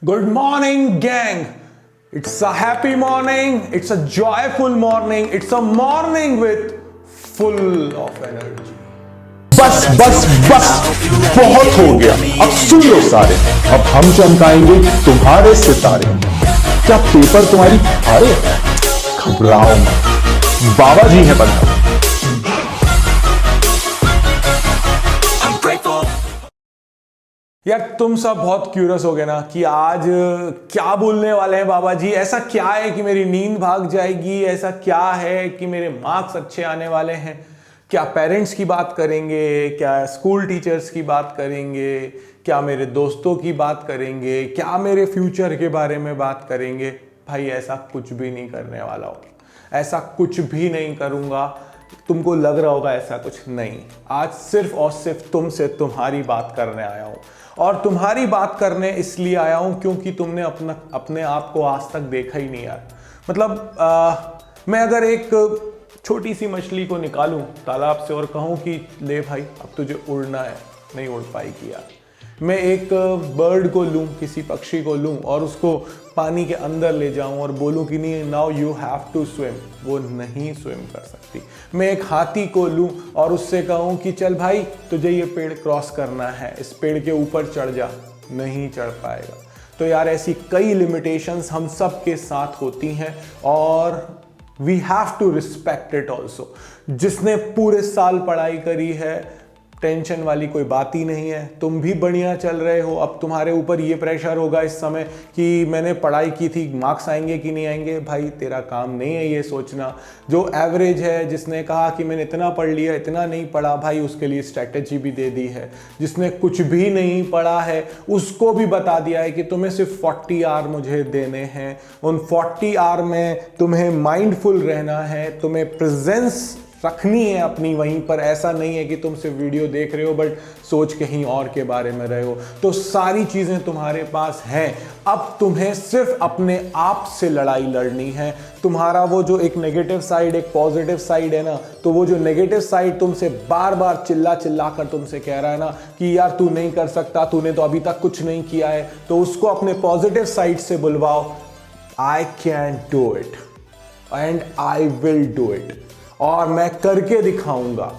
Good morning, gang. It's a happy morning. It's a joyful morning. It's a morning with full of energy. बस बस बस बहुत हो गया। अब सुन लो सारे, अब हम चमकाएंगे तुम्हारे सितारे। क्या पेपर तुम्हारी हारे? घबराओ मत, बाबा जी है बंदा। यार तुम सब बहुत क्यूरियस हो गए ना कि आज क्या बोलने वाले हैं बाबा जी। ऐसा क्या है कि मेरी नींद भाग जाएगी? ऐसा क्या है कि मेरे मार्क्स अच्छे आने वाले हैं? क्या पेरेंट्स की बात करेंगे? क्या स्कूल टीचर्स की बात करेंगे? क्या मेरे दोस्तों की बात करेंगे? क्या मेरे फ्यूचर के बारे में बात करेंगे? भाई ऐसा कुछ भी नहीं करने वाला हूँ, ऐसा कुछ भी नहीं करूँगा। तुमको लग रहा होगा ऐसा कुछ नहीं। आज सिर्फ और सिर्फ तुमसे तुम्हारी बात करने आया हूँ, और तुम्हारी बात करने इसलिए आया हूँ क्योंकि तुमने अपने आप को आज तक देखा ही नहीं यार। मतलब मैं अगर एक छोटी सी मछली को निकालूं तालाब से और कहूं कि ले भाई अब तुझे उड़ना है, नहीं उड़ पाएगी यार। मैं एक बर्ड को लूं, किसी पक्षी को लूं और उसको पानी के अंदर ले जाऊं और बोलूं कि नहीं now you have to swim, वो नहीं स्विम कर सकती। मैं एक हाथी को लूं और उससे कहूं कि चल भाई तुझे ये पेड़ क्रॉस करना है, इस पेड़ के ऊपर चढ़ जा, नहीं चढ़ पाएगा। तो यार ऐसी कई लिमिटेशंस हम सब के साथ होती हैं और we have to respect it also. जिसने पूरे साल पढ़ाई करी है, टेंशन वाली कोई बात ही नहीं है। तुम भी बढ़िया चल रहे हो। अब तुम्हारे ऊपर ये प्रेशर होगा इस समय कि मैंने पढ़ाई की थी, मार्क्स आएंगे कि नहीं आएंगे। भाई तेरा काम नहीं है ये सोचना। जो एवरेज है, जिसने कहा कि मैंने इतना पढ़ लिया, इतना नहीं पढ़ा, भाई उसके लिए स्ट्रैटेजी भी दे दी है। जिसने कुछ भी नहीं पढ़ा है उसको भी बता दिया है कि तुम्हें सिर्फ 40 आवर मुझे देने हैं। उन 40 आवर में तुम्हें माइंडफुल रहना है, तुम्हें प्रेजेंस रखनी है अपनी वहीं पर। ऐसा नहीं है कि तुम सिर्फ वीडियो देख रहे हो बट सोच कहीं और के बारे में रहे हो। तो सारी चीज़ें तुम्हारे पास हैं। अब तुम्हें सिर्फ अपने आप से लड़ाई लड़नी है। तुम्हारा वो जो एक नेगेटिव साइड, एक पॉजिटिव साइड है ना, तो वो जो नेगेटिव साइड तुमसे बार बार चिल्ला चिल्ला कर तुमसे कह रहा है ना कि यार तू नहीं कर सकता, तूने तो अभी तक कुछ नहीं किया है, तो उसको अपने पॉजिटिव साइड से बुलवाओ। I can do it and I will do it, और मैं करके दिखाऊंगा।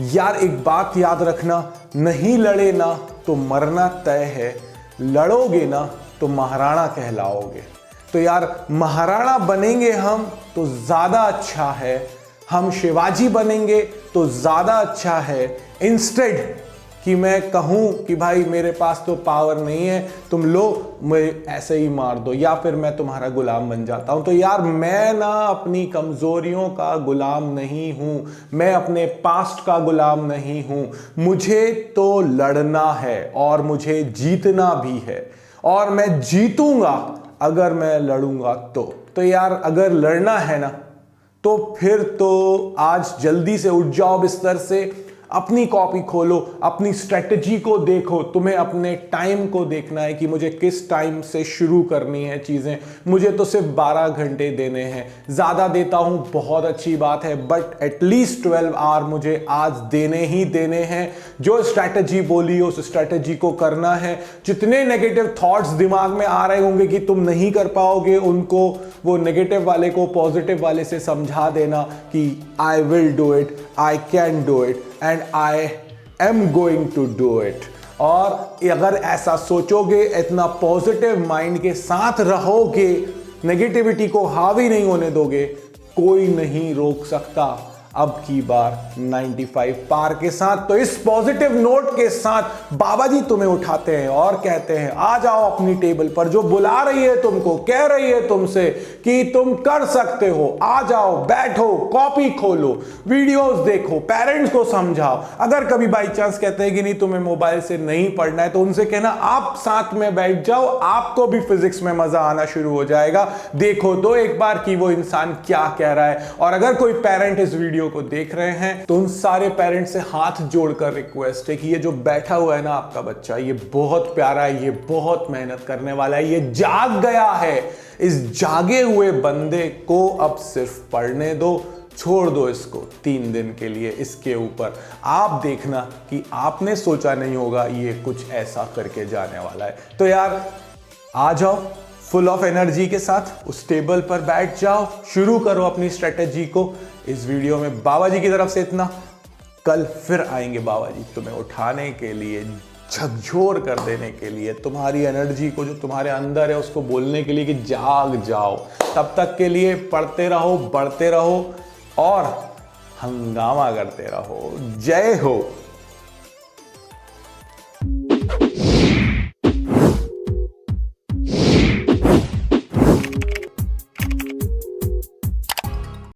यार एक बात याद रखना, नहीं लड़े ना तो मरना तय है, लड़ोगे ना तो महाराणा कहलाओगे। तो यार महाराणा बनेंगे हम तो ज़्यादा अच्छा है, हम शिवाजी बनेंगे तो ज़्यादा अच्छा है। इंस्टेड कि मैं कहूँ कि भाई मेरे पास तो पावर नहीं है, तुम लो मुझे ऐसे ही मार दो, या फिर मैं तुम्हारा गुलाम बन जाता हूँ। तो यार मैं ना अपनी कमज़ोरियों का गुलाम नहीं हूँ, मैं अपने पास्ट का गुलाम नहीं हूँ। मुझे तो लड़ना है और मुझे जीतना भी है, और मैं जीतूंगा अगर मैं लड़ूंगा तो यार अगर लड़ना है ना तो फिर तो आज जल्दी से उठ जाओ बिस्तर से, अपनी कॉपी खोलो, अपनी स्ट्रेटजी को देखो। तुम्हें अपने टाइम को देखना है कि मुझे किस टाइम से शुरू करनी है चीज़ें। मुझे तो सिर्फ 12 घंटे देने हैं, ज़्यादा देता हूँ बहुत अच्छी बात है, बट एटलीस्ट 12 आवर मुझे आज देने ही देने हैं। जो स्ट्रेटजी बोली उस स्ट्रेटजी को करना है। जितने नेगेटिव थॉट्स दिमाग में आ रहे होंगे कि तुम नहीं कर पाओगे, उनको वो नेगेटिव वाले को पॉजिटिव वाले से समझा देना कि I will do it, I can do it and I am going to do it. और अगर ऐसा सोचोगे, इतना पॉजिटिव माइंड के साथ रहोगे, नेगेटिविटी को हावी नहीं होने दोगे, कोई नहीं रोक सकता अब की बार 95 पार के साथ। तो इस पॉजिटिव नोट के साथ बाबा जी तुम्हें उठाते हैं और कहते हैं आ जाओ अपनी टेबल पर। जो बुला रही है तुमको, कह रही है तुमसे कि तुम कर सकते हो, आ जाओ, बैठो, कॉपी खोलो, वीडियोस देखो, पेरेंट्स को समझाओ। अगर कभी बाई चांस कहते हैं कि नहीं तुम्हें मोबाइल से नहीं पढ़ना है, तो उनसे कहना आप साथ में बैठ जाओ, आपको भी फिजिक्स में मजा आना शुरू हो जाएगा। देखो तो एक बार कि वो इंसान क्या कह रहा है। और अगर कोई पेरेंट इस वीडियो को देख रहे हैं तो उन सारे पेरेंट्स से हाथ जोड़कर रिक्वेस्ट है कि ये जो बैठा हुआ है ना आपका बच्चा, ये बहुत प्यारा है, ये बहुत मेहनत करने वाला है, ये जाग गया है। इस जागे हुए बंदे को अब सिर्फ पढ़ने दो, छोड़ दो इसको 3 दिन के लिए। इसके ऊपर आप देखना कि आपने सोचा नहीं होगा ये कुछ ऐसा करके जाने वाला है। तो यार आ जाओ फुल ऑफ एनर्जी के साथ, उस टेबल पर बैठ जाओ, शुरू करो अपनी स्ट्रेटेजी को। इस वीडियो में बाबा जी की तरफ से इतना। कल फिर आएंगे बाबा जी तुम्हें उठाने के लिए, झकझोर कर देने के लिए, तुम्हारी एनर्जी को जो तुम्हारे अंदर है उसको बोलने के लिए कि जाग जाओ। तब तक के लिए पढ़ते रहो, बढ़ते रहो और हंगामा करते रहो। जय हो।